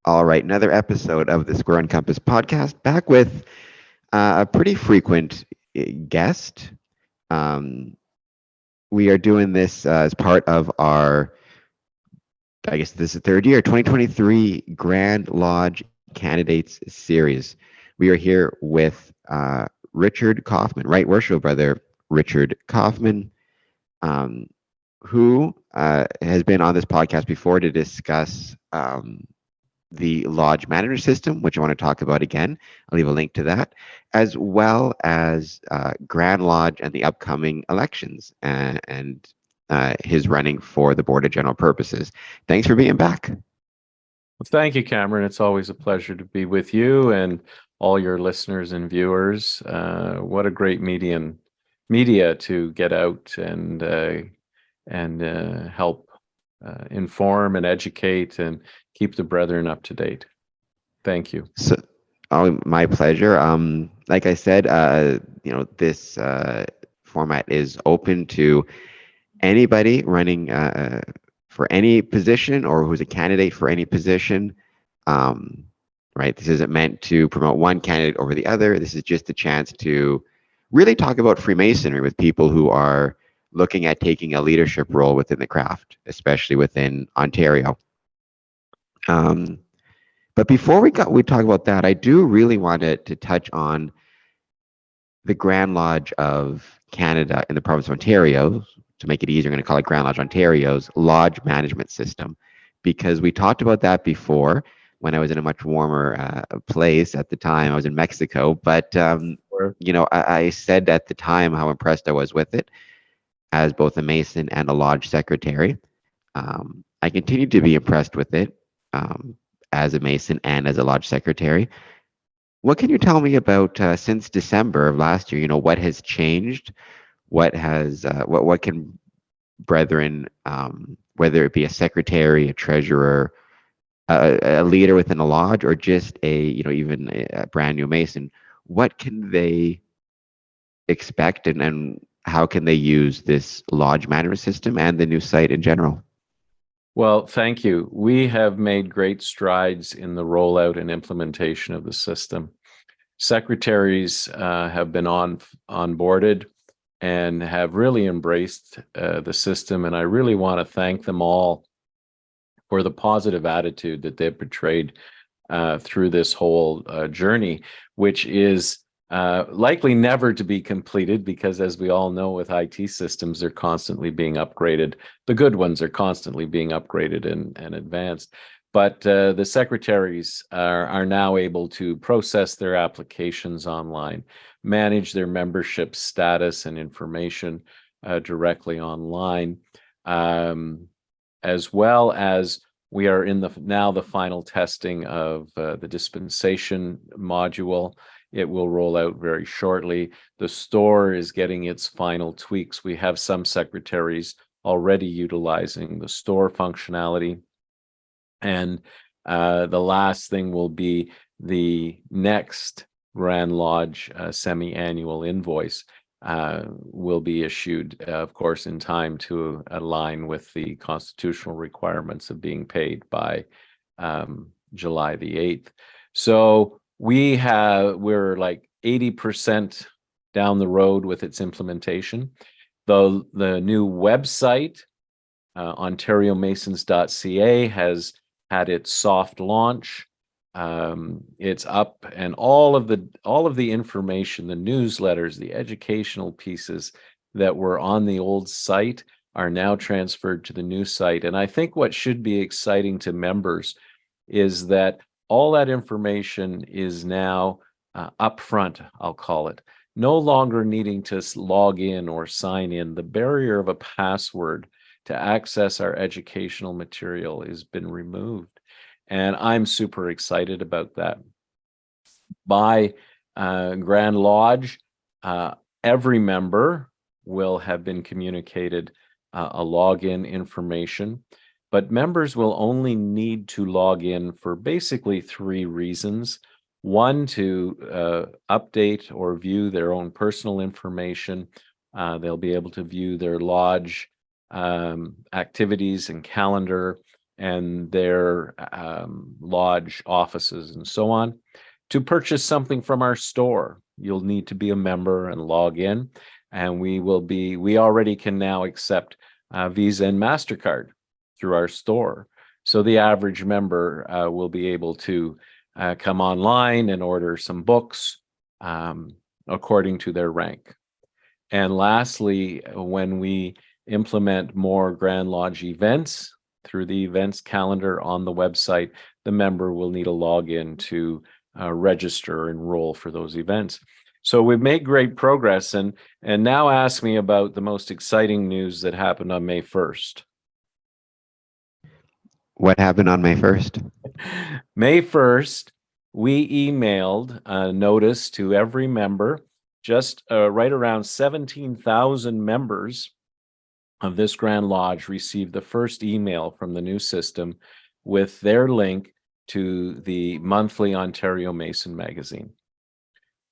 All right, another episode of the Square and Compass podcast, back with a pretty frequent guest. Um, we are doing this as part of our, I guess this is the third year, 2023 Grand Lodge Candidates Series. We are here with Richard Kaufman, Right Worship Brother Richard Kaufman, um, who has been on this podcast before to discuss the lodge management system, which I want to talk about again. I'll leave a link to that, as well as Grand Lodge and the upcoming elections and his running for the Board of General Purposes. Thanks for being back. Well, thank you, Cameron. It's always a pleasure to be with you and all your listeners and viewers. What a great media to get out and help inform and educate and keep the brethren up to date. Thank you. So, oh, my pleasure. Like I said, this format is open to anybody running for any position or who's a candidate for any position. Right? This isn't meant to promote one candidate over the other. This is just a chance to really talk about Freemasonry with people who are looking at taking a leadership role within the craft, especially within Ontario. But before we talk about that, I do really want to touch on the Grand Lodge of Canada in the province of Ontario. To make it easier, I'm going to call it Grand Lodge Ontario's lodge management system, because we talked about that before when I was in a much warmer place at the time. I was in Mexico, but I said at the time how impressed I was with it as both a Mason and a lodge secretary. I continue to be impressed with it as a Mason and as a lodge secretary. What can you tell me about since December of last year? What has changed? What has what can brethren, whether it be a secretary, a treasurer, a leader within a lodge, or just even a brand new Mason, what can they expect, and how can they use this lodge management system and the new site in general? Well, thank you. We have made great strides in the rollout and implementation of the system. Secretaries have been onboarded and have really embraced the system, and I really want to thank them all for the positive attitude that they've portrayed through this whole journey, which is likely never to be completed, because as we all know, with IT systems, they're constantly being upgraded. The good ones are constantly being upgraded and advanced. But the secretaries are now able to process their applications online, manage their membership status and information directly online, as well as we are in the final testing of the dispensation module. It will roll out very shortly. The store is getting its final tweaks. We have some secretaries already utilizing the store functionality. And the last thing will be the next Grand Lodge semi-annual invoice will be issued, of course, in time to align with the constitutional requirements of being paid by July the 8th. So we're like 80% down the road with its implementation. The new website, ontariomasons.ca, has had its soft launch. It's up, and all of the information, the newsletters, the educational pieces that were on the old site are now transferred to the new site. And I think what should be exciting to members is that all that information is now upfront, I'll call it. No longer needing to log in or sign in. The barrier of a password to access our educational material has been removed. And I'm super excited about that. By Grand Lodge, every member will have been communicated a login information, but members will only need to log in for basically 3 reasons. One, to update or view their own personal information. They'll be able to view their lodge activities and calendar, and their lodge offices and so on. To purchase something from our store, you'll need to be a member and log in, and we already can now accept Visa and MasterCard through our store. So the average member will be able to come online and order some books according to their rank. And lastly, when we implement more Grand Lodge events through the events calendar on the website, the member will need a login to register or enroll for those events. So we've made great progress, and now ask me about the most exciting news that happened on May 1st. What happened on May 1st? May 1st, we emailed a notice to every member. Just right around 17,000 members of this Grand Lodge received the first email from the new system with their link to the monthly Ontario Mason magazine.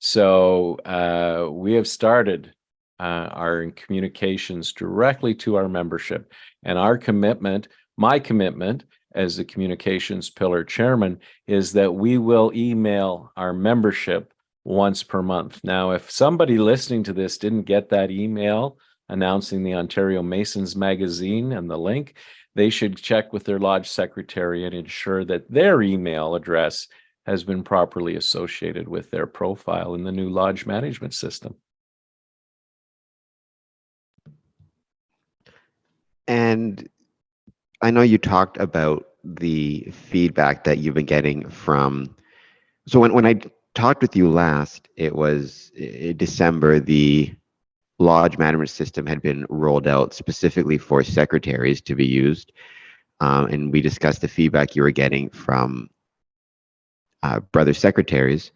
So we have started our communications directly to our membership, and our commitment, my commitment as the communications pillar chairman, is that we will email our membership once per month. Now, if somebody listening to this didn't get that email announcing the Ontario Masons magazine and the link, they should check with their lodge secretary and ensure that their email address has been properly associated with their profile in the new lodge management system. And I know you talked about the feedback that you've been getting from. So when I talked with you last, it was December. The lodge management system had been rolled out specifically for secretaries to be used, and we discussed the feedback you were getting from brother secretaries.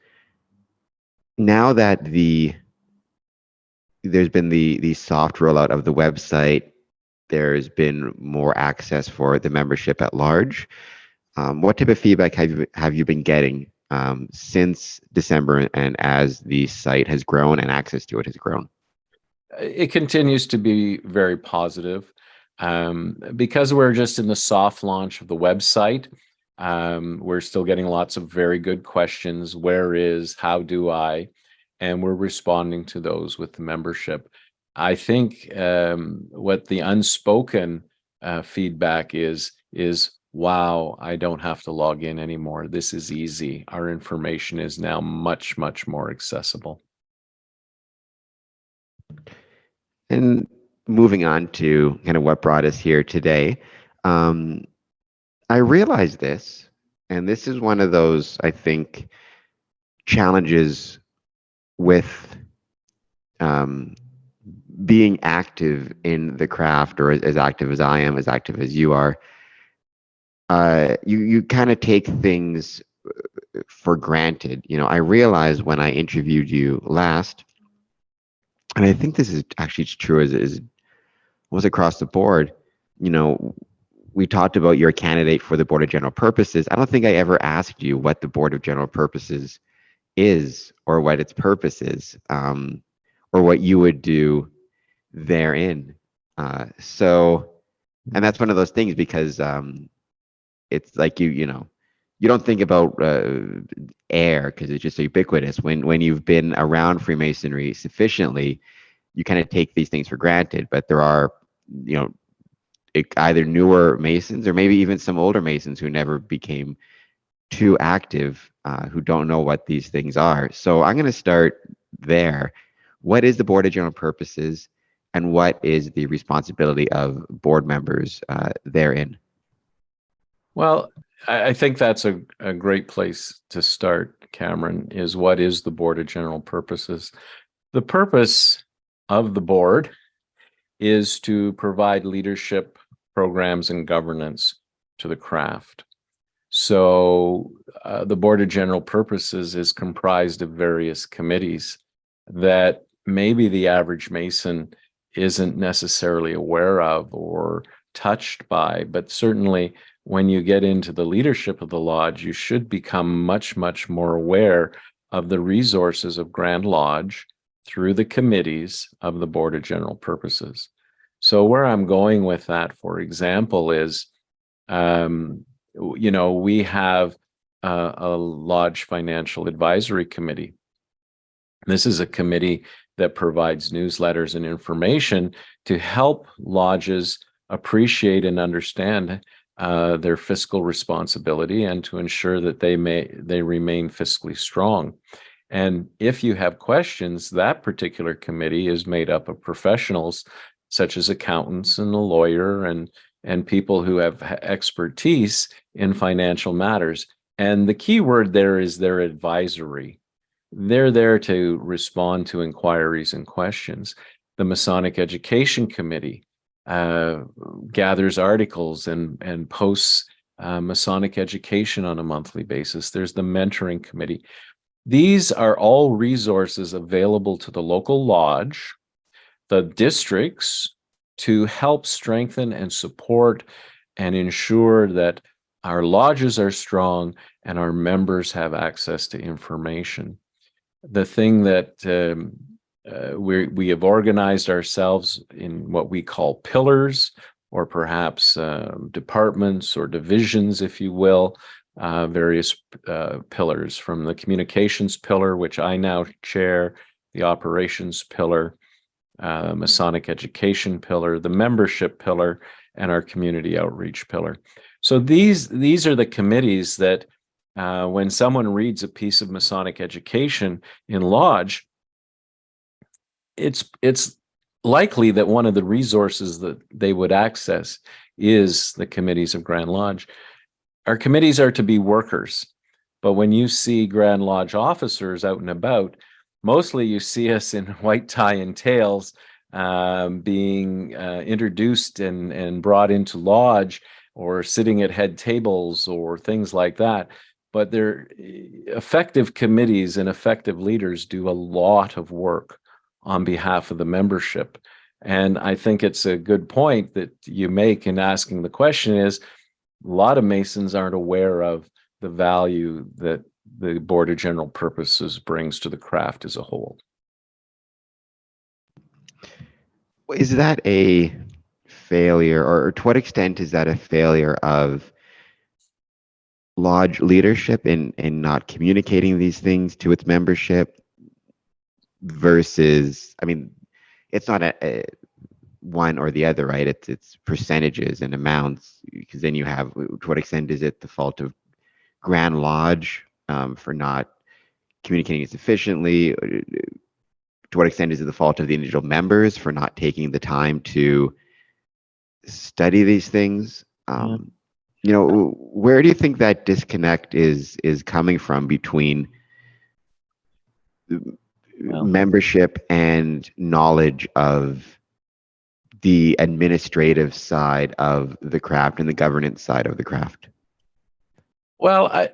Now that there's been the soft rollout of the website, there's been more access for the membership at large. What type of feedback have you been getting since December, and as the site has grown and access to it has grown? It continues to be very positive. Because we're just in the soft launch of the website, we're still getting lots of very good questions. Where is, how do I? And we're responding to those with the membership. I think what the unspoken feedback is, wow, I don't have to log in anymore. This is easy. Our information is now much, much more accessible. And moving on to kind of what brought us here today, I realized this, and this is one of those, I think, challenges with being active in the craft, or as active as I am, as active as you are. You kind of take things for granted. You know, I realized when I interviewed you last, and I think this is actually true as was across the board. You know, we talked about you're a candidate for the Board of General Purposes. I don't think I ever asked you what the Board of General Purposes is, or what its purpose is, or what you would do therein. And that's one of those things, because it's like you know, you don't think about air because it's just ubiquitous. When you've been around Freemasonry sufficiently, you kind of take these things for granted. But there are, you know, either newer Masons or maybe even some older Masons who never became too active, who don't know what these things are. So I'm going to start there. What is the Board of General Purposes, and what is the responsibility of board members therein? Well, I think that's a great place to start, Cameron, is what is the Board of General Purposes? The purpose of the board is to provide leadership programs and governance to the craft. So the Board of General Purposes is comprised of various committees that maybe the average Mason isn't necessarily aware of or touched by, but certainly when you get into the leadership of the lodge, you should become much, much more aware of the resources of Grand Lodge through the committees of the Board of General Purposes. So where I'm going with that, for example, is We have a Lodge Financial Advisory Committee. This is a committee that provides newsletters and information to help lodges appreciate and understand their fiscal responsibility and to ensure that they remain fiscally strong. And if you have questions, that particular committee is made up of professionals such as accountants and a lawyer and people who have expertise in financial matters. And the key word there is their advisory. They're there to respond to inquiries and questions. The Masonic Education Committee gathers articles and posts Masonic education on a monthly basis. There's the Mentoring Committee. These are all resources available to the local lodge, the districts, to help strengthen and support and ensure that our lodges are strong and our members have access to information. The thing that we have organized ourselves in what we call pillars, or perhaps departments or divisions, if you will, various pillars, from the communications pillar, which I now chair, the operations pillar, Masonic education pillar, the membership pillar, and our community outreach pillar. So these are the committees that when someone reads a piece of Masonic education in Lodge, it's likely that one of the resources that they would access is the committees of Grand Lodge. Our committees are to be workers, but when you see Grand Lodge officers out and about, mostly you see us in white tie and tails, being introduced and brought into Lodge, or sitting at head tables or things like that. But they're effective committees, and effective leaders do a lot of work on behalf of the membership. And I think it's a good point that you make in asking the question is, a lot of Masons aren't aware of the value that the Board of General Purposes brings to the craft as a whole. Is that a failure, or to what extent is that a failure of Lodge leadership in not communicating these things to its membership versus, I mean, it's not a one or the other, right? It's percentages and amounts, because then you have, to what extent is it the fault of Grand Lodge for not communicating sufficiently? To what extent is it the fault of the individual members for not taking the time to study these things? Where do you think that disconnect is coming from between membership and knowledge of the administrative side of the craft and the governance side of the craft? Well,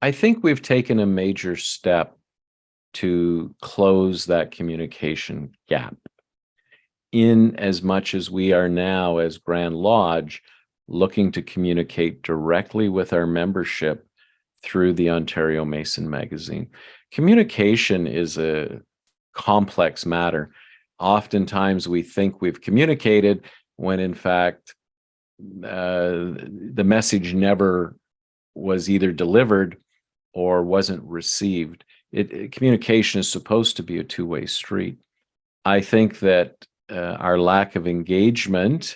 I think we've taken a major step to close that communication gap, in as much as we are now, as Grand Lodge, looking to communicate directly with our membership through the Ontario Mason magazine. Communication is a complex matter. Oftentimes we think we've communicated when in fact the message never was either delivered or wasn't received. Communication is supposed to be a two-way street. I think that our lack of engagement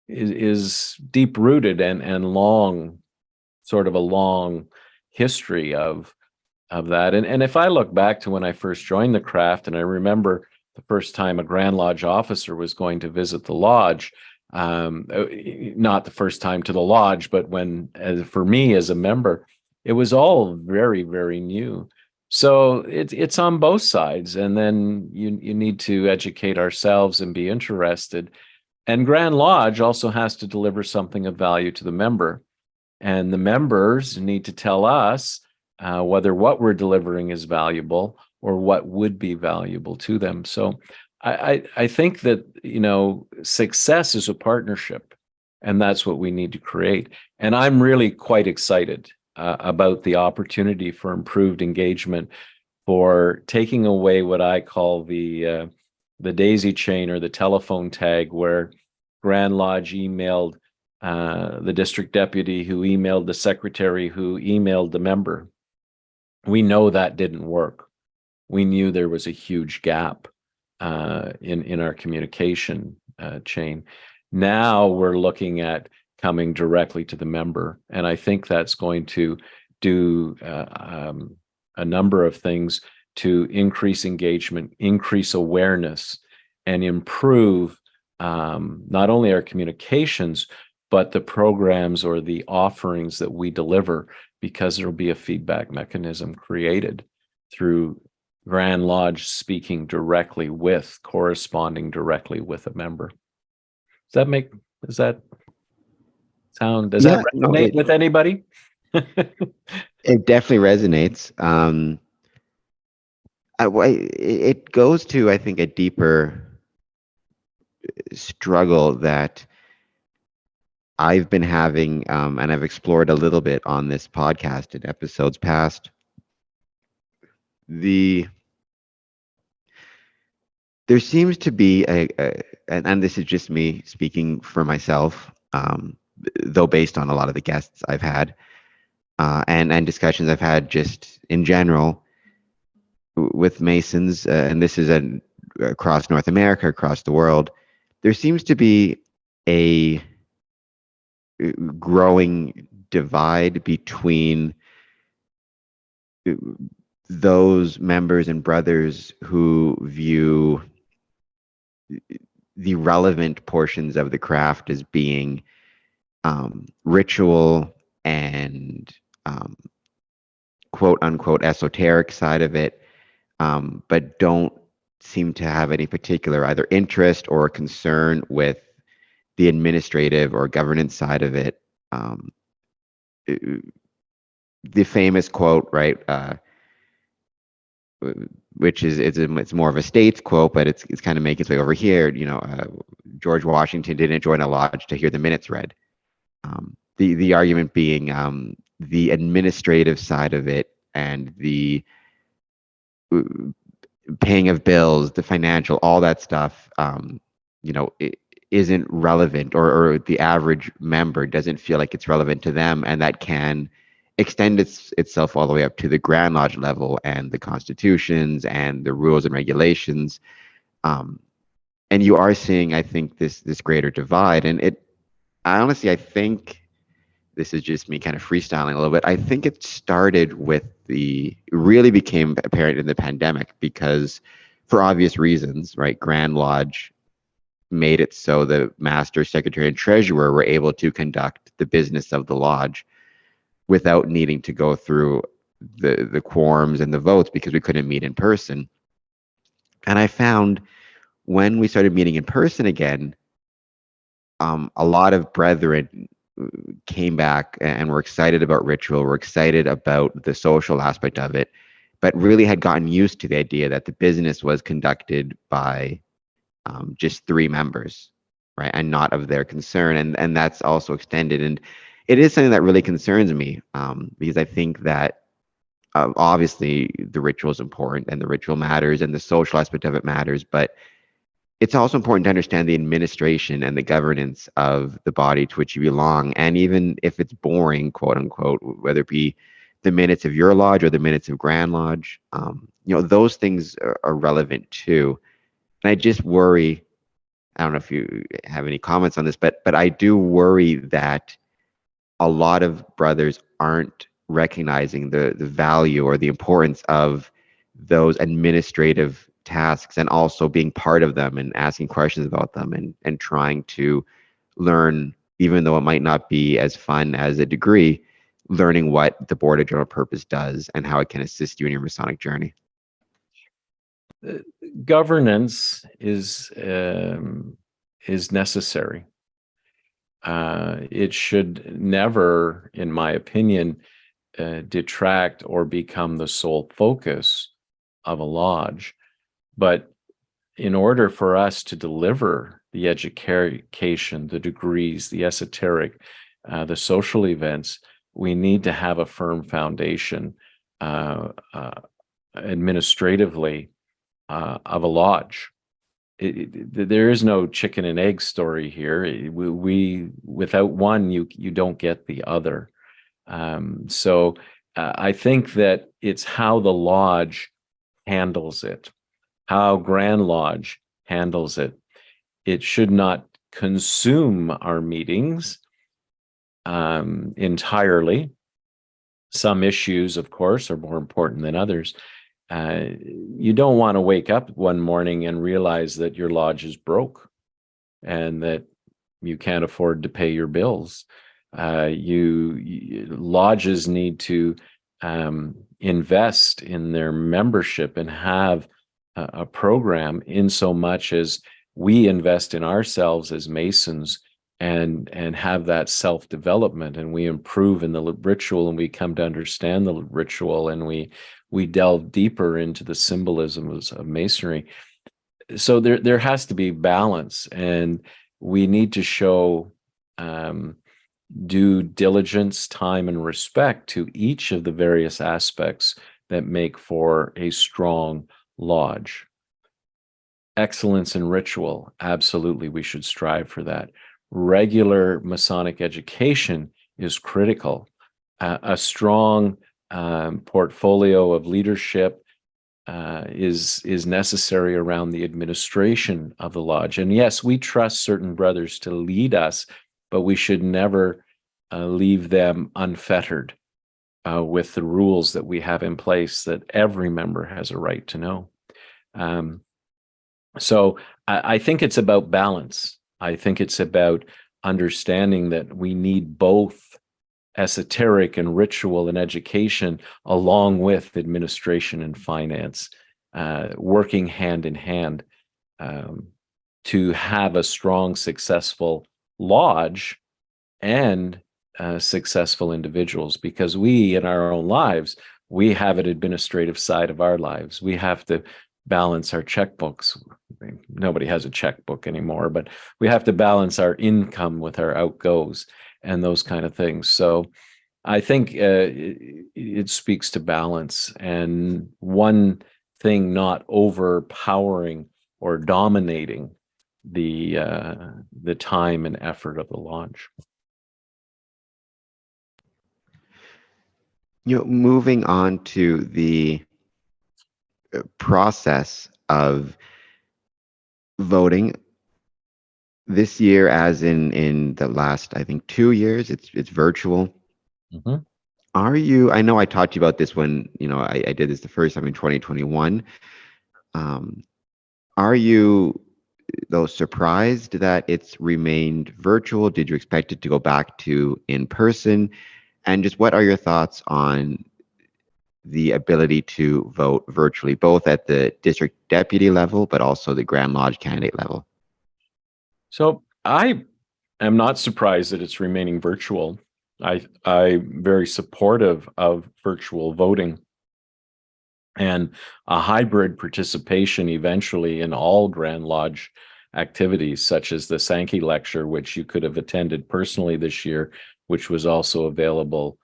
is deep-rooted and long, sort of a long history of that. And if I look back to when I first joined the craft, and I remember the first time a Grand Lodge officer was going to visit the lodge, not the first time to the lodge, but for me as a member, it was all very, very new. So it's on both sides. And then you need to educate ourselves and be interested. And Grand Lodge also has to deliver something of value to the member. And the members need to tell us whether what we're delivering is valuable or what would be valuable to them. So I think that, success is a partnership, and that's what we need to create. And I'm really quite excited about the opportunity for improved engagement, for taking away what I call the daisy chain or the telephone tag, where Grand Lodge emailed the district deputy, who emailed the secretary, who emailed the member. We know that didn't work. We knew there was a huge gap in our communication chain. Now we're looking at coming directly to the member, and I think that's going to do a number of things to increase engagement, increase awareness, and improve not only our communications, but the programs or the offerings that we deliver, because there'll be a feedback mechanism created through Grand Lodge speaking directly with, corresponding directly with a member. Does that Yeah, resonate with anybody? it definitely resonates. It goes to, I think, a deeper struggle that I've been having, and I've explored a little bit on this podcast in episodes past. There seems to be and this is just me speaking for myself, though based on a lot of the guests I've had, and discussions I've had just in general with Masons, and this is across North America, across the world. There seems to be a growing divide between those members and brothers who view the relevant portions of the craft as being ritual and quote unquote esoteric side of it, but don't seem to have any particular either interest or concern with the administrative or governance side of it. The famous quote, right, which it's more of a states quote, but it's kind of making its way over here. George Washington didn't join a lodge to hear the minutes read. The argument being the administrative side of it and the paying of bills, the financial, all that stuff, it isn't relevant, or the average member doesn't feel like it's relevant to them, and that can extend itself all the way up to the Grand Lodge level and the constitutions and the rules and regulations. And you are seeing, I think, this greater divide. And I think this is just me kind of freestyling a little bit. I think it started it really became apparent in the pandemic, because for obvious reasons, right, Grand Lodge made it so the master, secretary, and treasurer were able to conduct the business of the lodge without needing to go through the quorums and the votes, because we couldn't meet in person. And I found when we started meeting in person again, a lot of brethren came back and were excited about ritual, were excited about the social aspect of it, but really had gotten used to the idea that the business was conducted by just 3 members, right, and not of their concern. And that's also extended. And it is something that really concerns me, because I think that obviously the ritual is important and the ritual matters and the social aspect of it matters, but it's also important to understand the administration and the governance of the body to which you belong. And even if it's boring, quote unquote, whether it be the minutes of your lodge or the minutes of Grand Lodge, those things are relevant too. And I just worry, I don't know if you have any comments on this, but I do worry that a lot of brothers aren't recognizing the value or the importance of those administrative tasks, and also being part of them and asking questions about them, and trying to learn, even though it might not be as fun as a degree, learning what the Board of General Purpose does and how it can assist you in your Masonic journey. Governance is necessary. It should never, in my opinion, detract or become the sole focus of a lodge. But in order for us to deliver the education, the degrees, the esoteric, the social events, we need to have a firm foundation administratively of a lodge. there is no chicken and egg story here. We without one, you don't get the other. So I think that it's how the lodge handles it, how Grand Lodge handles it. It should not consume our meetings entirely. Some issues, of course, are more important than others. You don't want to wake up one morning and realize that your lodge is broke and that you can't afford to pay your bills. Lodges need to invest in their membership and have a program, in so much as we invest in ourselves as Masons and have that self-development, and we improve in the ritual, and we come to understand the ritual, and we delve deeper into the symbolisms of Masonry. So there has to be balance, and we need to show due diligence, time, and respect to each of the various aspects that make for a strong lodge. Excellence in ritual, absolutely, we should strive for that. Regular Masonic education is critical. A strong portfolio of leadership is necessary around the administration of the lodge. And yes, we trust certain brothers to lead us, but we should never leave them unfettered with the rules that we have in place that every member has a right to know. So I think it's about balance. I think it's about understanding that we need both esoteric and ritual and education, along with administration and finance, working hand in hand to have a strong, successful lodge and successful individuals. Because we, in our own lives, we have an administrative side of our lives. We have to balance our checkbooks. Nobody has a checkbook anymore, but we have to balance our income with our outgoes and those kind of things. So I think it speaks to balance, and one thing not overpowering or dominating the time and effort of the lodge. Moving on to the process of voting this year, as in the last, I think, 2 years, it's virtual. Mm-hmm. I know I talked to you about this when I did this the first time in 2021. Are you, though, surprised that it's remained virtual? Did you expect it to go back to in person? And just what are your thoughts on the ability to vote virtually, both at the district deputy level, but also the Grand Lodge candidate level? So I am not surprised that it's remaining virtual. I'm very supportive of virtual voting and a hybrid participation eventually in all Grand Lodge activities, such as the Sankey Lecture, which you could have attended personally this year, which was also available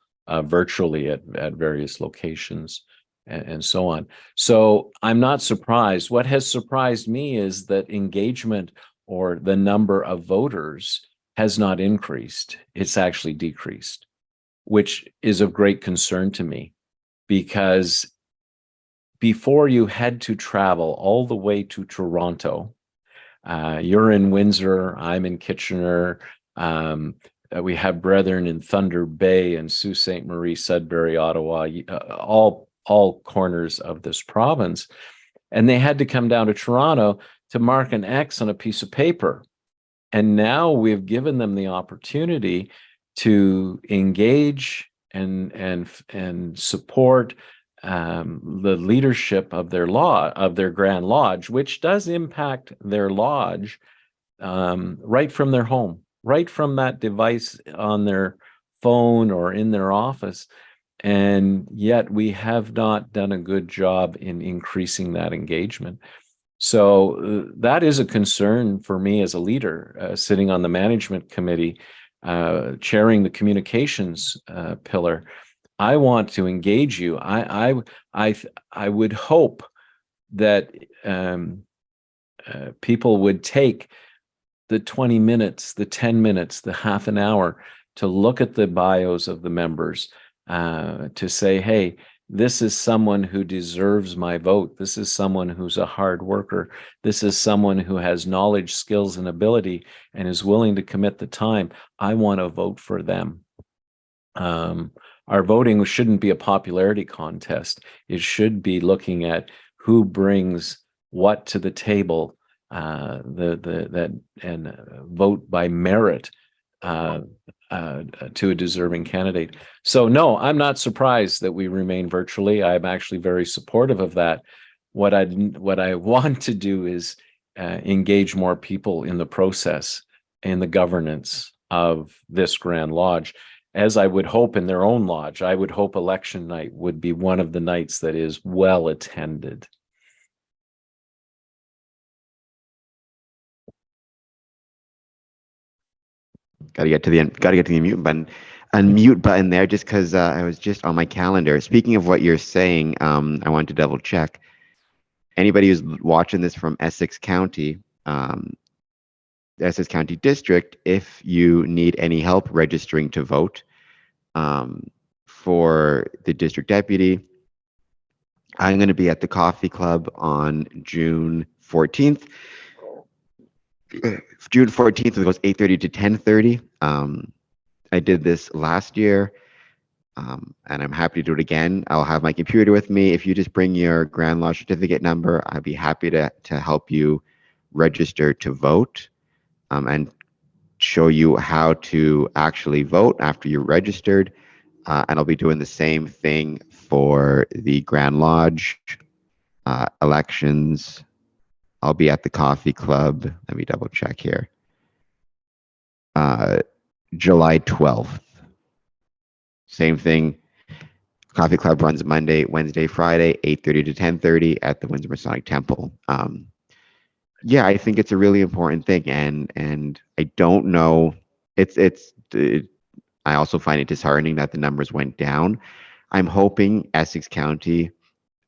virtually at various locations and so on. So I'm not surprised. What has surprised me is that engagement or the number of voters has not increased. It's actually decreased, which is of great concern to me, because before you had to travel all the way to Toronto, you're in Windsor, I'm in Kitchener, we have brethren in Thunder Bay and Sault Ste. Marie, Sudbury, Ottawa, all corners of this province. And they had to come down to Toronto to mark an X on a piece of paper. And now we've given them the opportunity to engage and support the leadership of their Grand Lodge, which does impact their lodge right from their home, right from that device on their phone or in their office. And yet we have not done a good job in increasing that engagement. So that is a concern for me as a leader, sitting on the management committee, chairing the communications pillar. I want to engage you. I would hope that people would take the 20 minutes, the 10 minutes, the half an hour to look at the bios of the members, to say, hey, this is someone who deserves my vote. This is someone who's a hard worker. This is someone who has knowledge, skills, and ability and is willing to commit the time. I want to vote for them. Our voting shouldn't be a popularity contest. It should be looking at who brings what to the table, vote by merit to a deserving candidate. So no, I'm not surprised that we remain virtually. I'm actually very supportive of that. What I want to do is engage more people in the process, in the governance of this Grand Lodge, as I would hope in their own lodge. I would hope election night would be one of the nights that is well attended. Got to get to the end. Got to get to the unmute button there, just because I was just on my calendar. Speaking of what you're saying, I wanted to double check. Anybody who's watching this from Essex County, the Essex County District, if you need any help registering to vote for the district deputy, I'm going to be at the Coffee Club on June 14th. June 14th, it goes 8:30 to 10:30. I did this last year, and I'm happy to do it again. I'll have my computer with me. If you just bring your Grand Lodge certificate number, I'd be happy to help you register to vote, and show you how to actually vote after you're registered. And I'll be doing the same thing for the Grand Lodge elections. I'll be at the Coffee Club. Let me double check here. July 12th. Same thing. Coffee Club runs Monday, Wednesday, Friday, 8:30 to 10:30 at the Windsor Masonic Temple. Yeah, I think it's a really important thing, and I don't know. I also find it disheartening that the numbers went down. I'm hoping Essex County,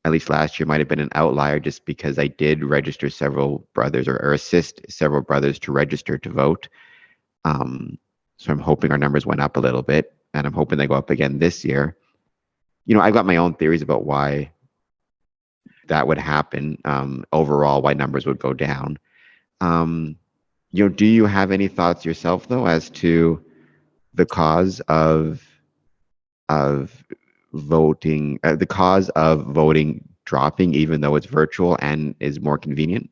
at least last year, might have been an outlier, just because I did register several brothers or assist several brothers to register to vote. So I'm hoping our numbers went up a little bit, and I'm hoping they go up again this year. I've got my own theories about why that would happen. Overall, why numbers would go down. Do you have any thoughts yourself, though, as to the cause of voting, the cause of voting dropping, even though it's virtual and is more convenient?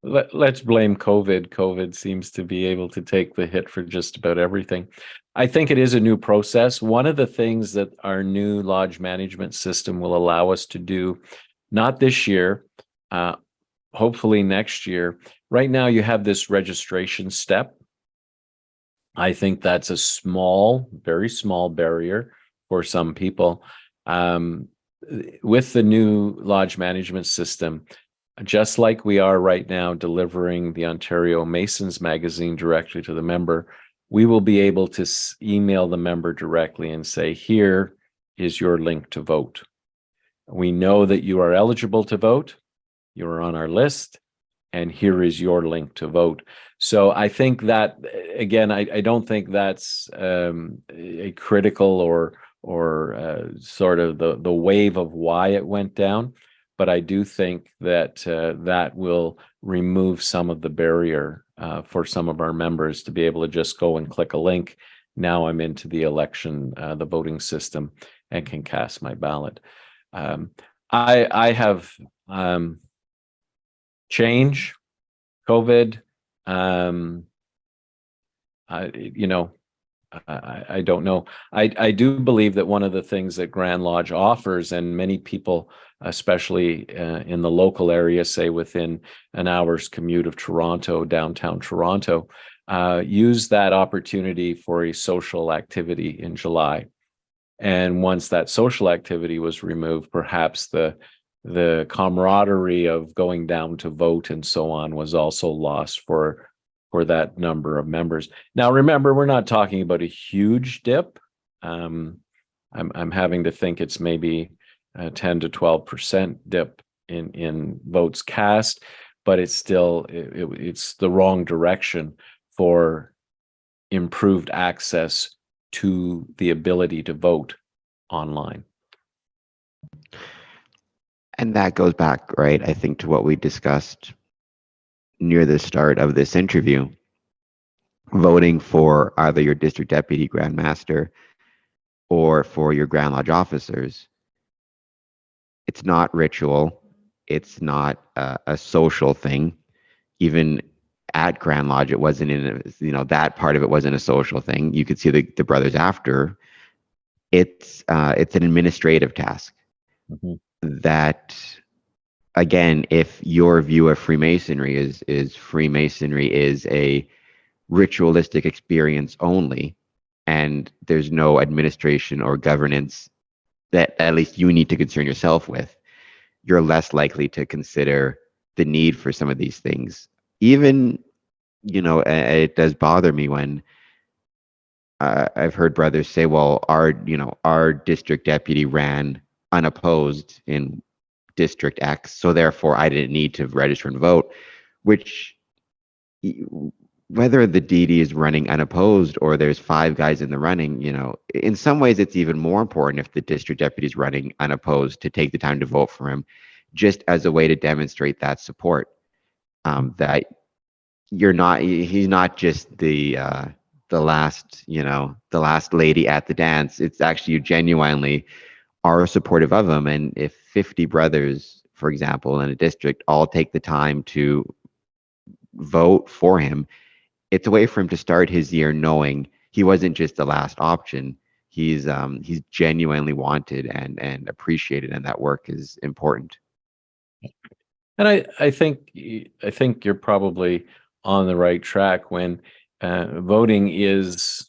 Let's blame COVID. COVID seems to be able to take the hit for just about everything. I think it is a new process. One of the things that our new lodge management system will allow us to do, not this year, hopefully next year. Right now, you have this registration step. I think that's a small, very small barrier for some people. With the new lodge management system, just like we are right now delivering the Ontario Masons magazine directly to the member, we will be able to email the member directly and say, here is your link to vote. We know that you are eligible to vote. You are on our list, and here is your link to vote. So I think that, again, I don't think that's a critical or sort of the wave of why it went down. But I do think that that will remove some of the barrier for some of our members to be able to just go and click a link. Now I'm into the election, the voting system, and can cast my ballot. I have change, COVID. I don't know. I do believe that one of the things that Grand Lodge offers, and many people, especially in the local area, say within an hour's commute of Toronto, downtown Toronto, use that opportunity for a social activity in July. And once that social activity was removed, perhaps the camaraderie of going down to vote and so on was also lost for that number of members. Now, remember, we're not talking about a huge dip. I'm having to think it's maybe a 10 to 12% dip in votes cast. but it's still it's the wrong direction for improved access to the ability to vote online. And that goes back, right, I think, to what we discussed near the start of this interview. Voting for either your district deputy grand master or for your Grand Lodge officers, it's not ritual. It's not a social thing. Even at Grand Lodge, it wasn't that part of it wasn't a social thing. You could see the brothers after. It's an administrative task. Mm-hmm. That, again, if your view of Freemasonry is Freemasonry is a ritualistic experience only, and there's no administration or governance that at least you need to concern yourself with, you're less likely to consider the need for some of these things. Even, it does bother me when I've heard brothers say, well, our district deputy ran unopposed in District X, so therefore I didn't need to register and vote, which, whether the DD is running unopposed or there's 5 guys in the running, in some ways it's even more important if the district deputy is running unopposed to take the time to vote for him, just as a way to demonstrate that support. That he's not just the last, the last lady at the dance. It's actually you genuinely are supportive of him. And if 50 brothers, for example, in a district all take the time to vote for him, it's a way for him to start his year knowing he wasn't just the last option. He's genuinely wanted and appreciated, and that work is important. And I think you're probably on the right track when voting is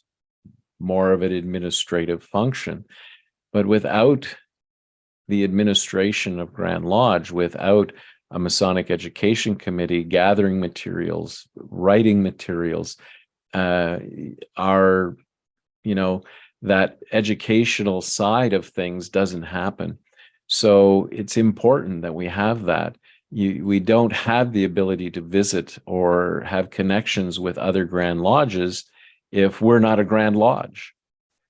more of an administrative function. But without the administration of Grand Lodge, without a Masonic Education Committee gathering materials, writing materials, that educational side of things doesn't happen. So it's important that we have that. We don't have the ability to visit or have connections with other Grand Lodges if we're not a Grand Lodge.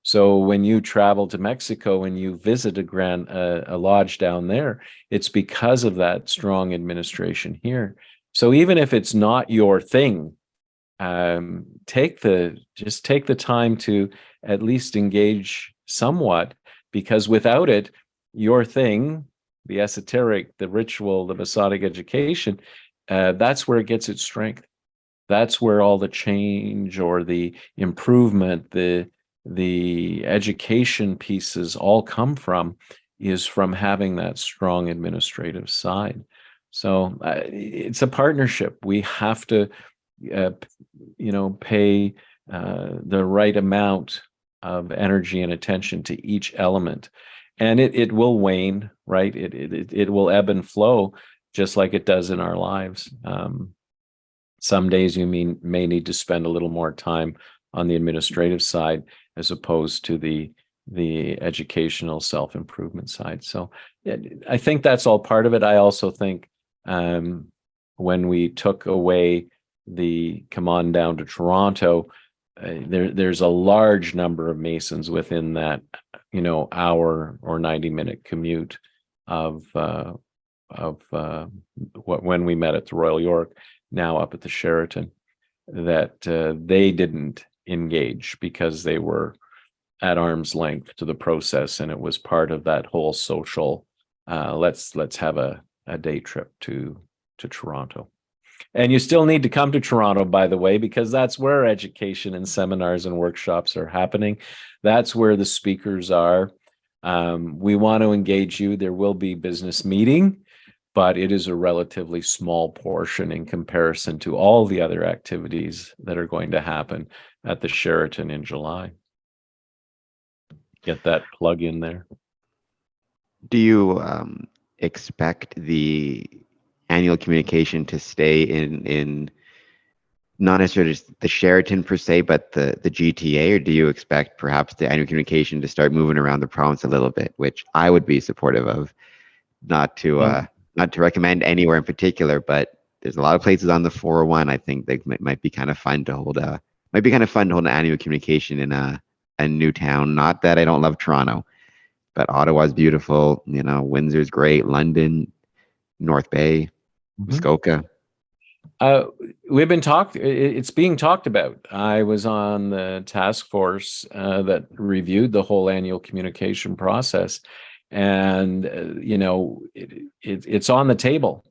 So when you travel to Mexico and you visit a lodge down there, it's because of that strong administration here. So even if it's not your thing, take the time to at least engage somewhat, because without it, your thing, the esoteric, the ritual, the Masonic education, that's where it gets its strength. That's where all the change or the improvement, the education pieces all come from, is from having that strong administrative side. So it's a partnership. We have to, pay the right amount of energy and attention to each element, and it will wane, right? It will ebb and flow, just like it does in our lives. Some days you may need to spend a little more time on the administrative side as opposed to the educational self-improvement side. So I think that's all part of it. I also think when we took away the come on down to Toronto, there's a large number of Masons within that hour or 90-minute commute of when we met at the Royal York, now up at the Sheraton, that they didn't engage because they were at arm's length to the process, and it was part of that whole social let's have a day trip to Toronto. And you still need to come to Toronto, by the way, because that's where education and seminars and workshops are happening. That's where the speakers are. We want to engage you. There will be business meeting, but it is a relatively small portion in comparison to all the other activities that are going to happen at the Sheraton in July. Get that plug in there. Do you expect the annual communication to stay in not necessarily just the Sheraton per se, but the GTA, or do you expect perhaps the annual communication to start moving around the province a little bit, which I would be supportive of? Not to recommend anywhere in particular, but there's a lot of places on the 401. I think they might be kind of fun to hold an annual communication in a new town. Not that I don't love Toronto, but Ottawa's beautiful. Windsor's great. London, North Bay, Muskoka. We've been it's being talked about. I was on the task force that reviewed the whole annual communication process, and it's on the table.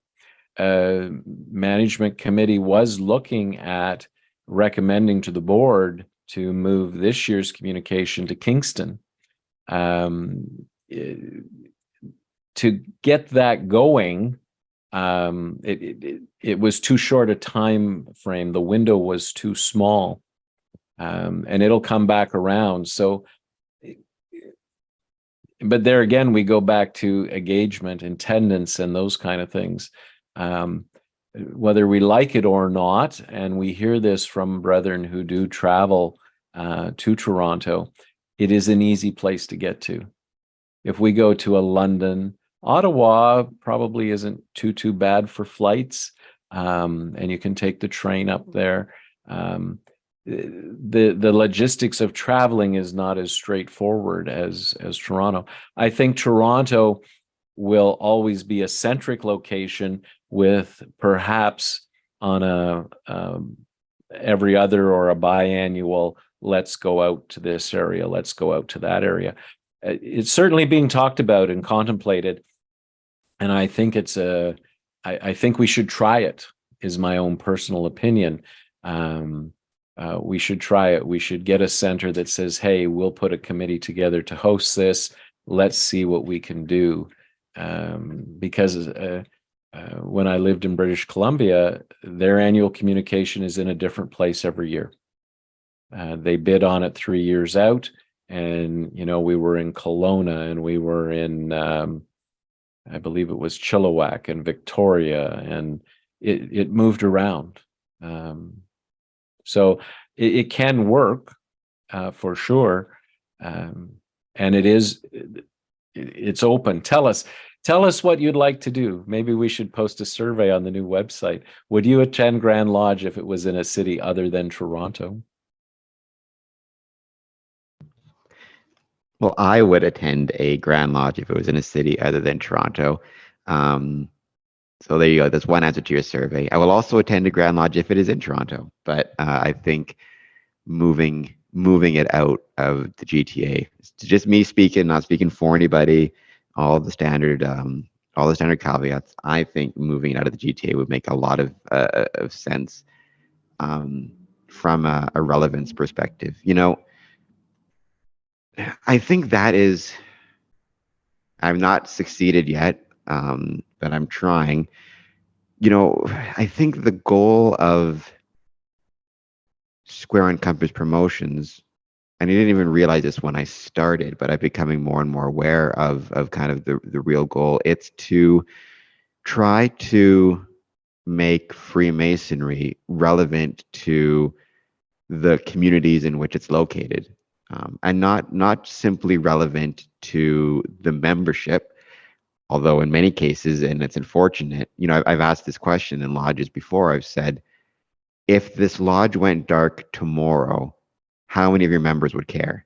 Management committee was looking at recommending to the board to move this year's communication to Kingston. To get that going, it was too short a time frame. The window was too small, and it'll come back around. So, but there again, we go back to engagement, attendance, and those kind of things. Whether we like it or not, and we hear this from brethren who do travel to Toronto, it is an easy place to get to. If we go to a London, Ottawa probably isn't too bad for flights, and you can take the train up there. The logistics of traveling is not as straightforward as Toronto. I think Toronto will always be a centric location, with perhaps on a every other or a biannual, let's go out to this area, let's go out to that area. It's certainly being talked about and contemplated, and I think I think we should try it, is my own personal opinion. We should try it. We should get a center that says, hey, we'll put a committee together to host this. Let's see what we can do. Because when I lived in British Columbia, their annual communication is in a different place every year. They bid on it 3 years out, and we were in Kelowna, and we were in I believe it was Chilliwack and Victoria, and it moved around. So it can work for sure, and it's open. Tell us what you'd like to do. Maybe we should post a survey on the new website. Would you attend Grand Lodge if it was in a city other than Toronto? Well, I would attend a Grand Lodge if it was in a city other than Toronto. So there you go. That's one answer to your survey. I will also attend a Grand Lodge if it is in Toronto, but I think moving it out of the GTA, it's just me speaking, not speaking for anybody, all the standard caveats. I think moving it out of the GTA would make a lot of sense from a relevance perspective. I think I've not succeeded yet, but I'm trying. I think the goal of Square and Compass Promotions, and I didn't even realize this when I started, but I'm becoming more and more aware of kind of the real goal. It's to try to make Freemasonry relevant to the communities in which it's located. And not simply relevant to the membership, although in many cases, and it's unfortunate, I've asked this question in lodges before. I've said, if this lodge went dark tomorrow, how many of your members would care?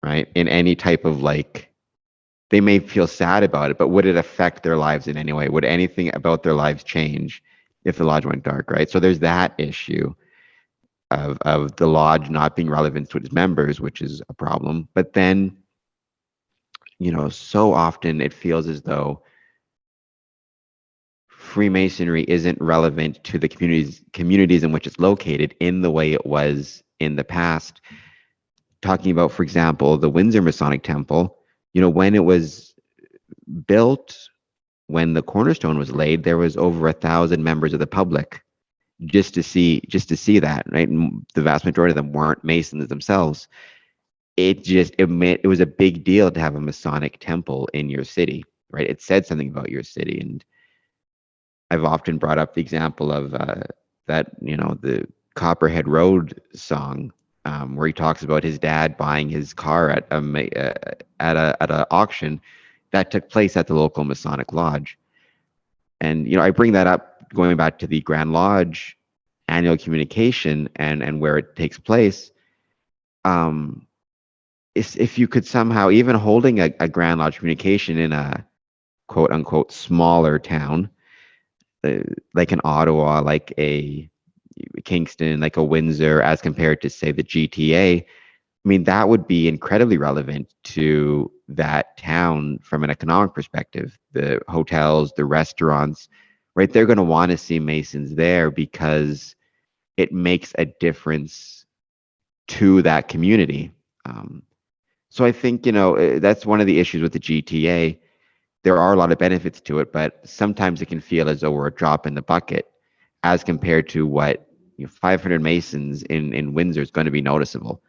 Right? In any type of they may feel sad about it, but would it affect their lives in any way? Would anything about their lives change if the lodge went dark, right? So there's that issue of the lodge not being relevant to its members, which is a problem. But then, so often it feels as though Freemasonry isn't relevant to the communities in which it's located in the way it was in the past. Talking about, for example, the Windsor Masonic Temple, when it was built, when the cornerstone was laid, there was over 1,000 members of the public just to see that, right? And the vast majority of them weren't Masons themselves. It was a big deal to have a Masonic temple in your city, right? It said something about your city. And I've often brought up the example of the Copperhead Road song, where he talks about his dad buying his car at a auction that took place at the local Masonic lodge. And I bring that up going back to the Grand Lodge annual communication and where it takes place, if you could somehow, even holding a Grand Lodge communication in a quote unquote smaller town, like an Ottawa, like a Kingston, like a Windsor, as compared to say the GTA, I mean, that would be incredibly relevant to that town from an economic perspective. The hotels, the restaurants, right? They're going to want to see Masons there because it makes a difference to that community. So I think, that's one of the issues with the GTA. There are a lot of benefits to it, but sometimes it can feel as though we're a drop in the bucket as compared to what 500 Masons in Windsor is going to be noticeable.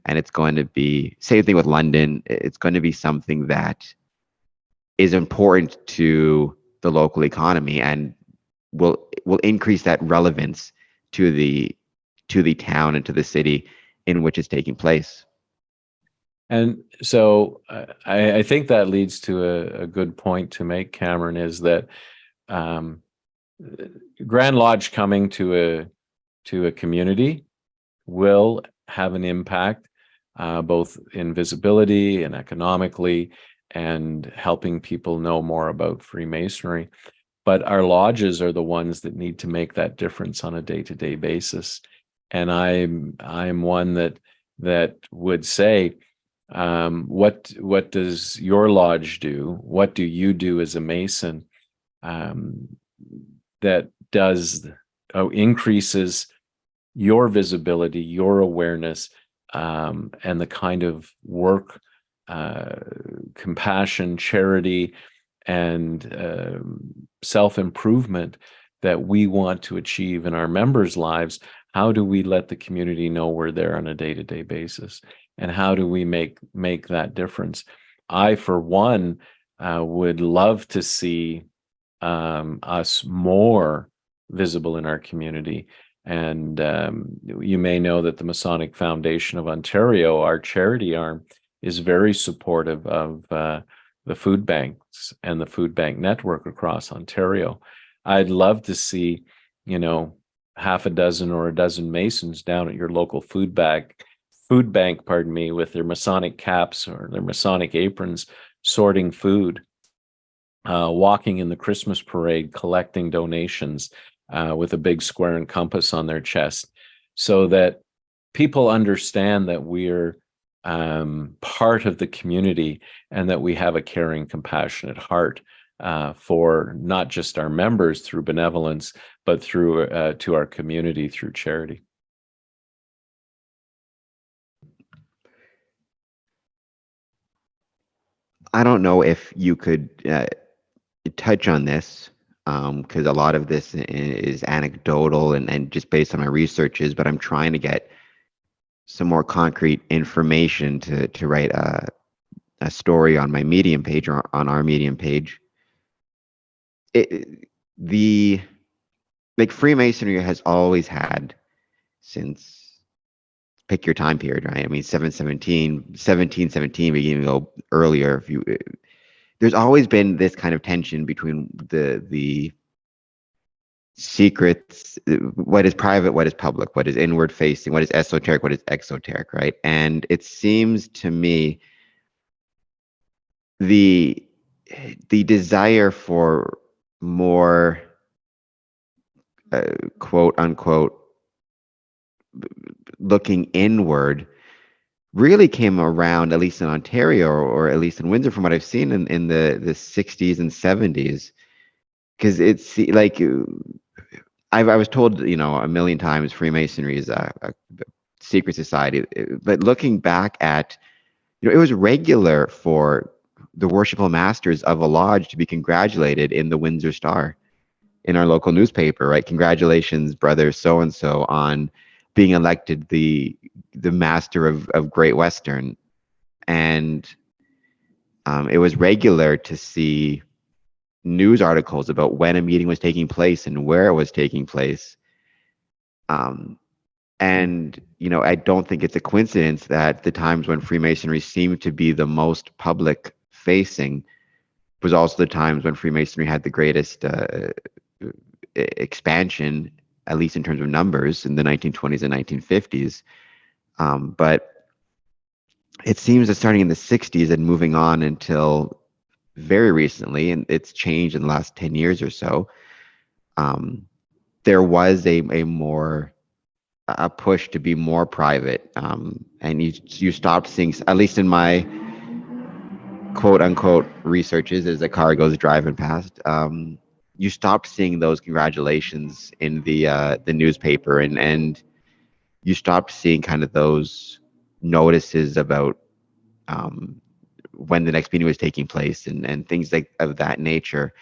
And it's going to be, same thing with London, it's going to be something that is important to the local economy and will increase that relevance to the town and to the city in which it's taking place. And so I think that leads to a good point to make, Cameron, is that Grand Lodge coming to a community will have an impact, both in visibility and economically, and helping people know more about Freemasonry. But our lodges are the ones that need to make that difference on a day-to-day basis. And I'm one that would say, what does your lodge do? What do you do as a Mason that does increases your visibility, your awareness, and the kind of work, compassion, charity, and self-improvement that we want to achieve in our members' lives? How do we let the community know we're there on a day-to-day basis? And how do we make that difference? I, for one, would love to see us more visible in our community. And you may know that the Masonic Foundation of Ontario, our charity arm, is very supportive of the food banks and the food bank network across Ontario. I'd love to see, half a dozen or a dozen Masons down at your local food bank, with their Masonic caps or their Masonic aprons, sorting food, walking in the Christmas parade, collecting donations, with a big square and compass on their chest, so that people understand that we're part of the community and that we have a caring, compassionate heart for not just our members through benevolence, but through to our community through charity. I don't know if you could touch on this, because a lot of this is anecdotal and just based on my researches, but I'm trying to get some more concrete information to write a story on my Medium page, or on our Medium page. Like Freemasonry has always had, since, pick your time period, right? I mean, 1717, we can even go earlier. There's always been this kind of tension between the secrets, what is private, what is public, what is inward facing, what is esoteric, what is exoteric, right? And it seems to me the desire for more quote unquote looking inward really came around, at least in Ontario, or at least in Windsor, from what I've seen in the 60s and 70s. Because it's like, I was told, a million times, Freemasonry is a secret society. But looking back at, it was regular for the worshipful masters of a lodge to be congratulated in the Windsor Star, in our local newspaper, right? Congratulations, brother so and so, on being elected the master of Great Western. And it was regular to see news articles about when a meeting was taking place and where it was taking place. And I don't think it's a coincidence that the times when Freemasonry seemed to be the most public facing was also the times when Freemasonry had the greatest expansion, at least in terms of numbers, in the 1920s and 1950s. But it seems that starting in the 60s and moving on until very recently, and it's changed in the last 10 years or so, there was a more a push to be more private, and you stopped seeing, at least in my quote unquote researches, as the car goes driving past, you stopped seeing those congratulations in the newspaper, and you stopped seeing kind of those notices about when the next meeting was taking place, and things like of that nature.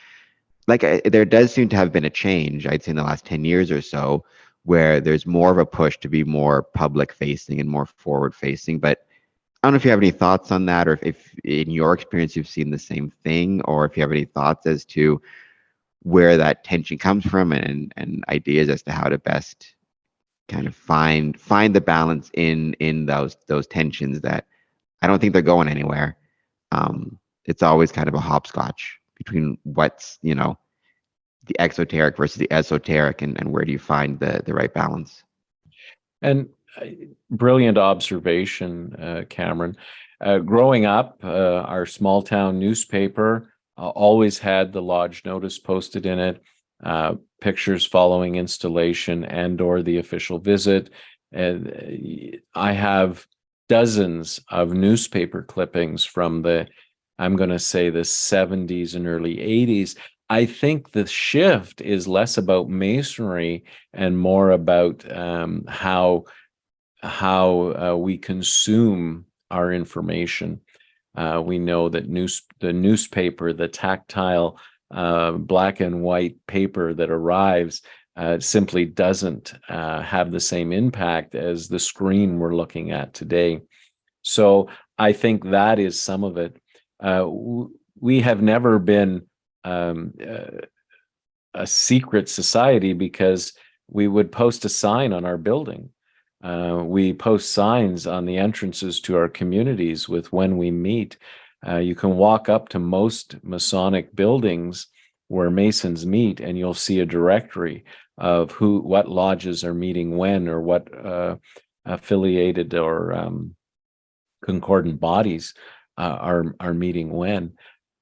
Like there does seem to have been a change, I'd say, in the last 10 years or so, where there's more of a push to be more public facing and more forward facing. But I don't know if you have any thoughts on that, or if in your experience you've seen the same thing, or if you have any thoughts as to where that tension comes from, and ideas as to how to best kind of find the balance in those tensions that I don't think they're going anywhere. It's always kind of a hopscotch between what's, the exoteric versus the esoteric, and where do you find the right balance? And brilliant observation, Cameron. Growing up, our small town newspaper always had the lodge notice posted in it, pictures following installation and or the official visit. And I have dozens of newspaper clippings from I'm going to say the 70s and early 80s. I think the shift is less about masonry and more about how we consume our information. We know that the newspaper, the tactile black and white paper that arrives, simply doesn't have the same impact as the screen we're looking at today. So I think that is some of it. We have never been a secret society because we would post a sign on our building. We post signs on the entrances to our communities with when we meet. You can walk up to most Masonic buildings where Masons meet, and you'll see a directory of what lodges are meeting when, or what affiliated or concordant bodies are meeting when.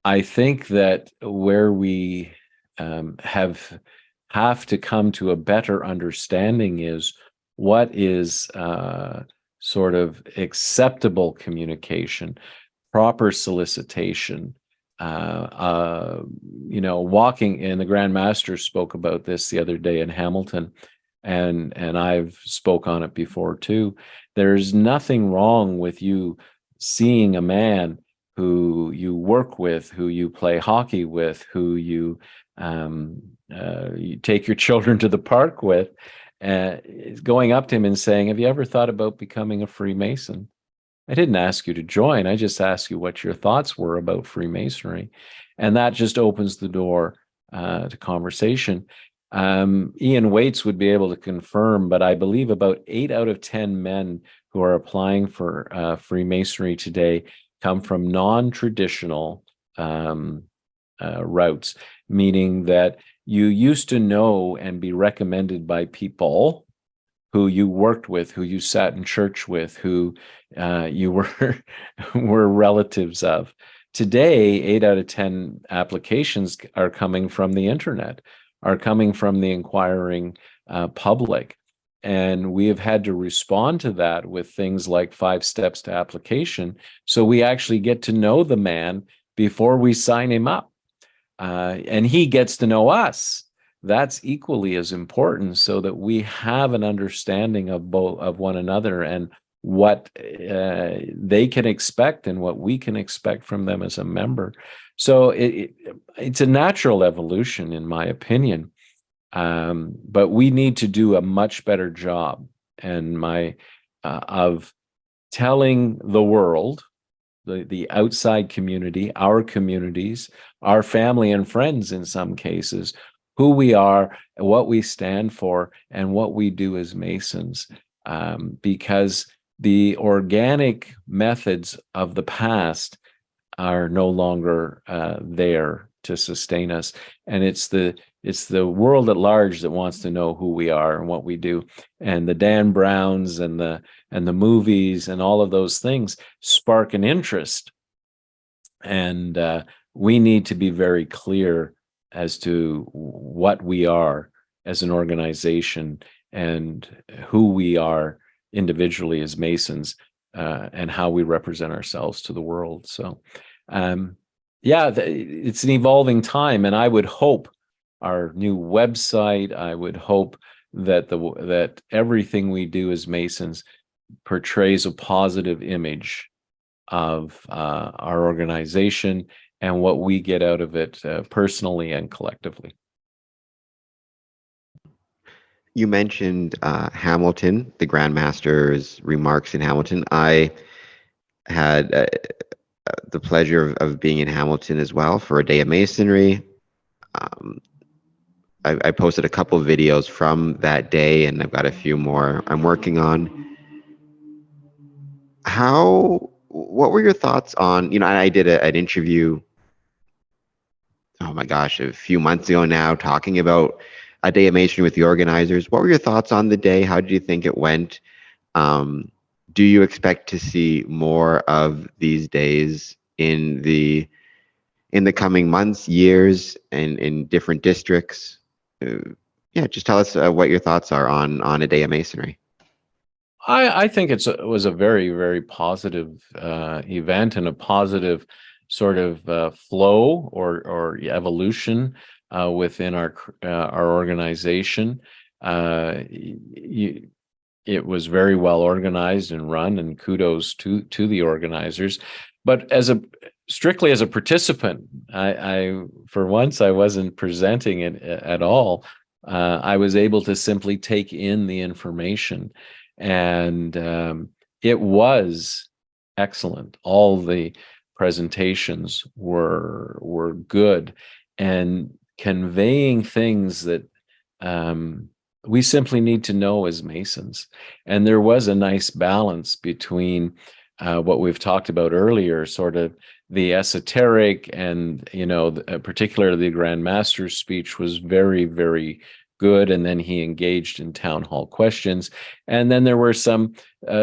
I think that where we have to come to a better understanding is what is sort of acceptable communication, proper solicitation, walking, and the Grand Master spoke about this the other day in Hamilton, and I've spoke on it before too. There's nothing wrong with you seeing a man who you work with, who you play hockey with, who you take your children to the park with, going up to him and saying, "Have you ever thought about becoming a Freemason? I didn't ask you to join. I just asked you what your thoughts were about Freemasonry." And that just opens the door to conversation. Ian Waits would be able to confirm, but I believe about 8 out of 10 men who are applying for Freemasonry today come from non-traditional routes, meaning that you used to know and be recommended by people who you worked with, who you sat in church with, who you were relatives of. Today, 8 out of 10 applications are coming from the internet, are coming from the inquiring public. And we have had to respond to that with things like 5 steps to application. So we actually get to know the man before we sign him up. And he gets to know us. That's equally as important, so that we have an understanding of one another, and what they can expect and what we can expect from them as a member. So it's a natural evolution, in my opinion. But we need to do a much better job of telling the world, the outside community, our communities, our family and friends in some cases, who we are, what we stand for, and what we do as Masons. Because the organic methods of the past are no longer there to sustain us. And it's the world at large that wants to know who we are and what we do. And the Dan Browns and the movies and all of those things spark an interest. And we need to be very clear as to what we are as an organization and who we are individually as Masons, and how we represent ourselves to the world. So, yeah, it's an evolving time, and I would hope our new website, I would hope that that everything we do as Masons portrays a positive image of our organization and what we get out of it personally and collectively. You mentioned Hamilton, the Grand Master's remarks in Hamilton. I had the pleasure of being in Hamilton as well for a day of Masonry. Um, I posted a couple of videos from that day, and I've got a few more I'm working on. What were your thoughts on, I did an interview, oh my gosh, a few months ago now, talking about a day of Masonry with the organizers. What were your thoughts on the day? How did you think it went? Do you expect to see more of these days in the coming months, years, and in different districts? Yeah, just tell us what your thoughts are on a day of Masonry. I think it was a very, very positive event and a positive sort of flow or evolution within our organization. It was very well organized and run, and kudos to the organizers. But strictly as a participant, I for once I wasn't presenting it at all. I was able to simply take in the information, and it was excellent. All the presentations were good and conveying things that we simply need to know as Masons. And there was a nice balance between what we've talked about earlier, sort of the esoteric, and particularly the Grand Master's speech was very, very good, and then he engaged in town hall questions, and then there were some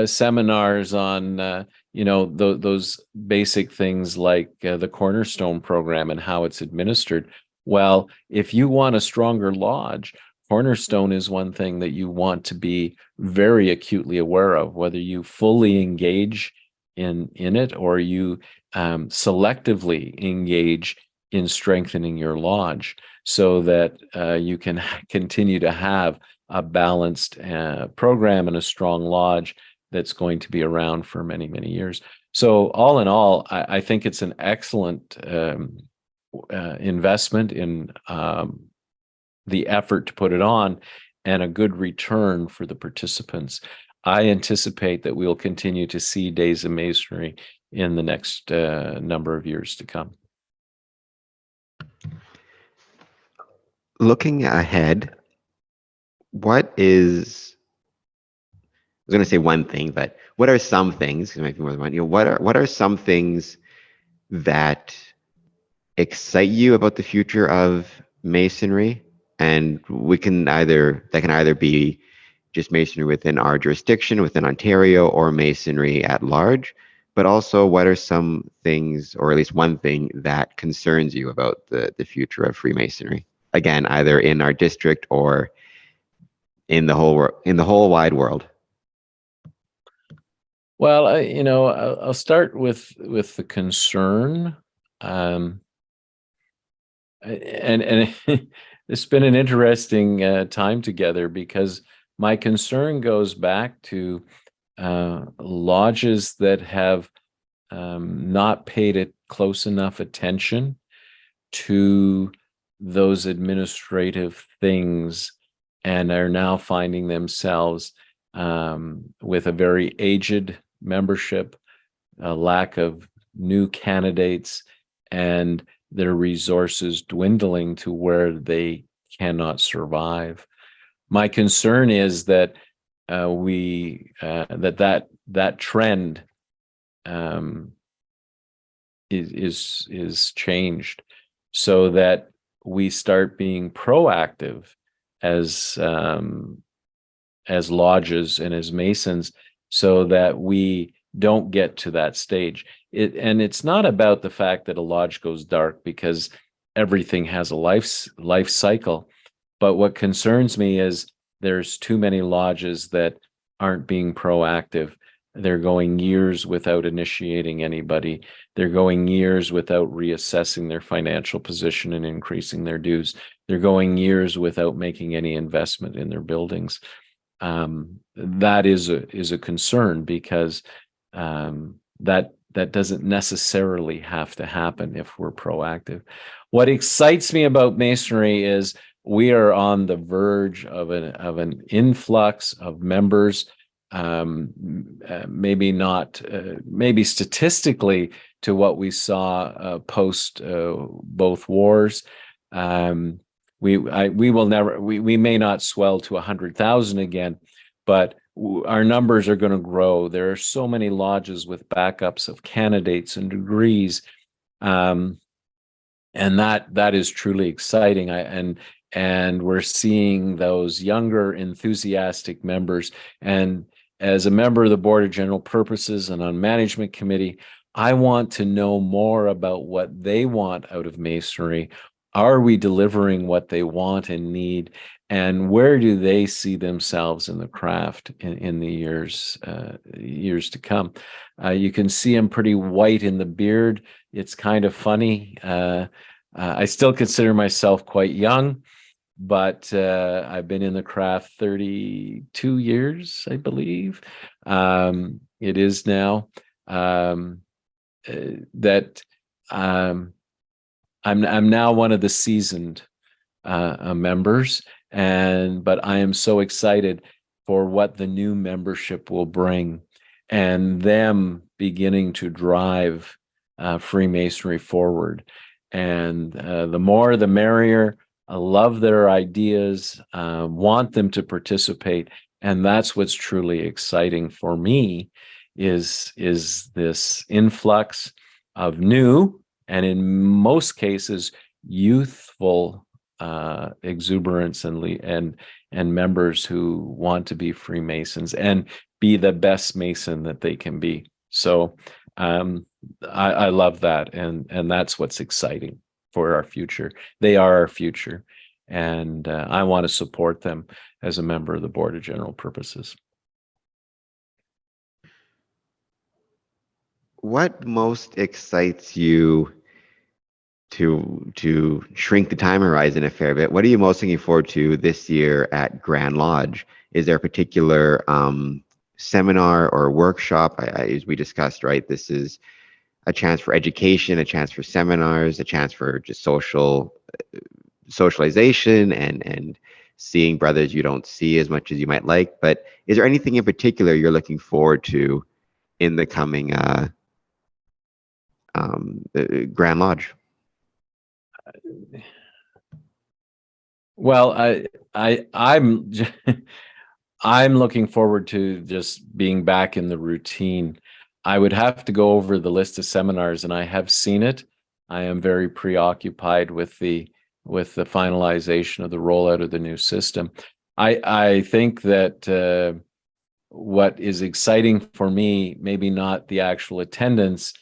seminars on those basic things like the Cornerstone program and how it's administered. Well, if you want a stronger lodge, Cornerstone is one thing that you want to be very acutely aware of, whether you fully engage in it or you selectively engage in strengthening your lodge, so that you can continue to have a balanced program and a strong lodge that's going to be around for many, many years. So all in all, I think it's an excellent investment in the effort to put it on, and a good return for the participants. I anticipate that we'll continue to see Days of Masonry in the next number of years to come. Looking ahead, what is, I was going to say one thing, but what are some things, it might be more than one, what are some things that excite you about the future of Masonry? And that can either be just Masonry within our jurisdiction, within Ontario, or Masonry at large. But also, what are some things, or at least one thing, that concerns you about the future of Freemasonry? Again, either in our district or in the whole wide world. Well, I'll start with the concern, and it's been an interesting time together, because my concern goes back to lodges that have not paid it close enough attention to those administrative things, and are now finding themselves with a very aged membership, a lack of new candidates, and their resources dwindling to where they cannot survive. My concern is that that trend is changed, so that we start being proactive as lodges and as Masons, so that we don't get to that stage. And it's not about the fact that a lodge goes dark, because everything has a life cycle. But what concerns me is there's too many lodges that aren't being proactive. They're going years without initiating anybody. They're going years without reassessing their financial position and increasing their dues. They're going years without making any investment in their buildings. That is a concern, because that doesn't necessarily have to happen if we're proactive. What excites me about Masonry is we are on the verge of an influx of members. Maybe not, maybe statistically to what we saw post both wars. We will never, we may not swell to 100,000 again, but our numbers are going to grow. There are so many lodges with backups of candidates and degrees, and that is truly exciting. And we're seeing those younger, enthusiastic members. And as a member of the Board of General Purposes and on Management Committee, I want to know more about what they want out of Masonry. Are we delivering what they want and need? And where do they see themselves in the craft in the years to come? You can see I'm pretty white in the beard. It's kind of funny. I still consider myself quite young, but I've been in the craft 32 years, I believe. It is now that I'm now one of the seasoned members, but I am so excited for what the new membership will bring, and them beginning to drive Freemasonry forward. And the more, the merrier. I love their ideas, want them to participate, and that's what's truly exciting for me. Is this influx of new, and in most cases youthful, exuberance and members who want to be Freemasons and be the best Mason that they can be. So I love that, and that's what's exciting for our future. They are our future, and I want to support them as a member of the Board of General Purposes. What most excites you to shrink the time horizon a fair bit? What are you most looking forward to this year at Grand Lodge? Is there a particular seminar or workshop? As we discussed, right, this is a chance for education, a chance for seminars, a chance for just socialization and seeing brothers you don't see as much as you might like. But is there anything in particular you're looking forward to in the coming Grand Lodge? Well, I'm I'm looking forward to just being back in the routine. I would have to go over the list of seminars, and I have seen it. I am very preoccupied with the finalization of the rollout of the new system. I think that what is exciting for me, maybe not the actual attendance,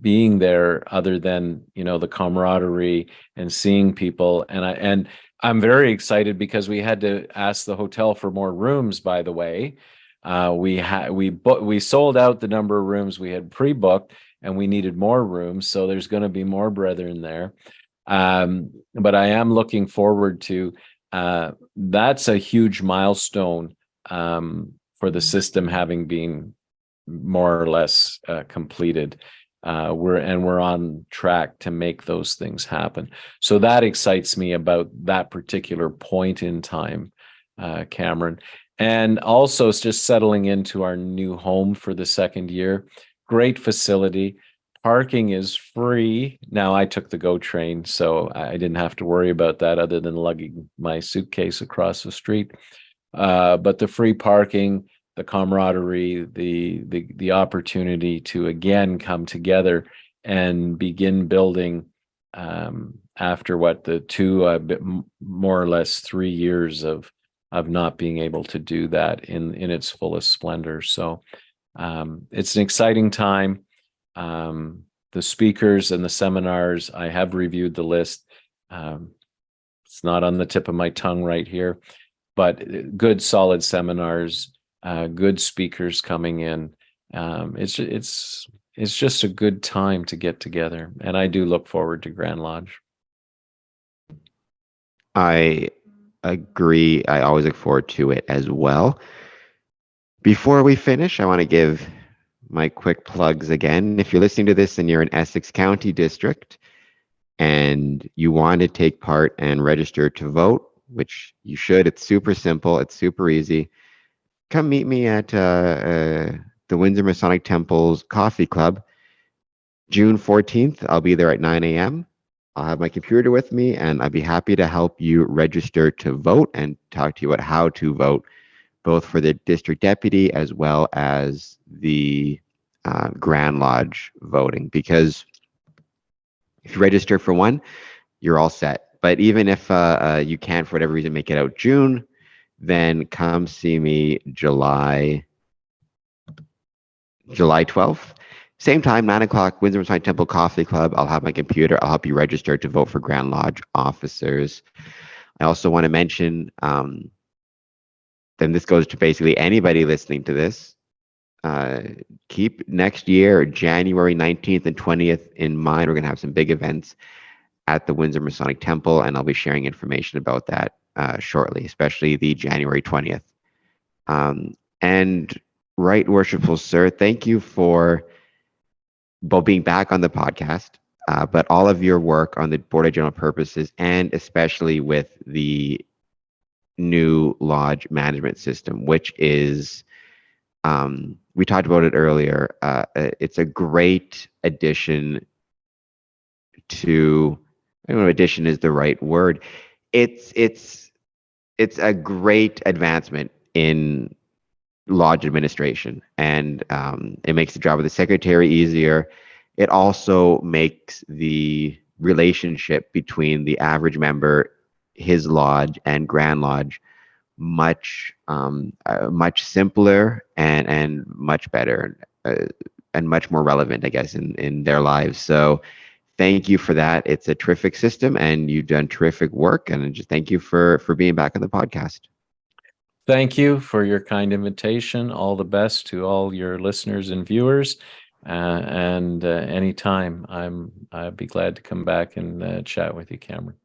being there, other than the camaraderie and seeing people, and I'm very excited because we had to ask the hotel for more rooms. By the way, we sold out the number of rooms we had pre-booked, and we needed more rooms, so there's going to be more brethren there. But I am looking forward to that's a huge milestone for the system having been more or less completed. We're on track to make those things happen. So that excites me about that particular point in time, Cameron. And also it's just settling into our new home for the second year. Great facility. Parking is free. Now, I took the GO train, so I didn't have to worry about that other than lugging my suitcase across the street. But the free parking, the camaraderie, the opportunity to again come together and begin building after what the two more or less 3 years of not being able to do that in its fullest splendor. So it's an exciting time. The speakers and the seminars, I have reviewed the list. It's not on the tip of my tongue right here, but good solid seminars, good speakers coming in. It's just a good time to get together, and I do look forward to Grand Lodge. I agree. I always look forward to it as well. Before we finish, I want to give my quick plugs again. If you're listening to this and you're in Essex County District and you want to take part and register to vote, which you should, it's super simple, it's super easy. Come meet me at the Windsor Masonic Temple's Coffee Club. June 14th, I'll be there at 9 a.m. I'll have my computer with me, and I'd be happy to help you register to vote and talk to you about how to vote, both for the district deputy as well as the Grand Lodge voting. Because if you register for one, you're all set. But even if you can't, for whatever reason, make it out June, then come see me July 12th. Same time, 9 o'clock, Windsor Masonic Temple Coffee Club. I'll have my computer. I'll help you register to vote for Grand Lodge officers. I also want to mention, then this goes to basically anybody listening to this, keep next year, January 19th and 20th in mind. We're going to have some big events at the Windsor Masonic Temple, and I'll be sharing information about that shortly, especially the January 20th. And Right Worshipful Sir, thank you for both being back on the podcast, but all of your work on the Board of General Purposes, and especially with the new lodge management system, which is, we talked about it earlier, it's a great addition to, I don't know if addition is the right word. It's a great advancement in lodge administration, and it makes the job of the secretary easier. It also makes the relationship between the average member, his lodge, and Grand Lodge much simpler and much better, and much more relevant, I guess, in their lives. So thank you for that. It's a terrific system, and you've done terrific work. And just thank you for being back on the podcast. Thank you for your kind invitation. All the best to all your listeners and viewers. And anytime, I'd be glad to come back and chat with you, Cameron.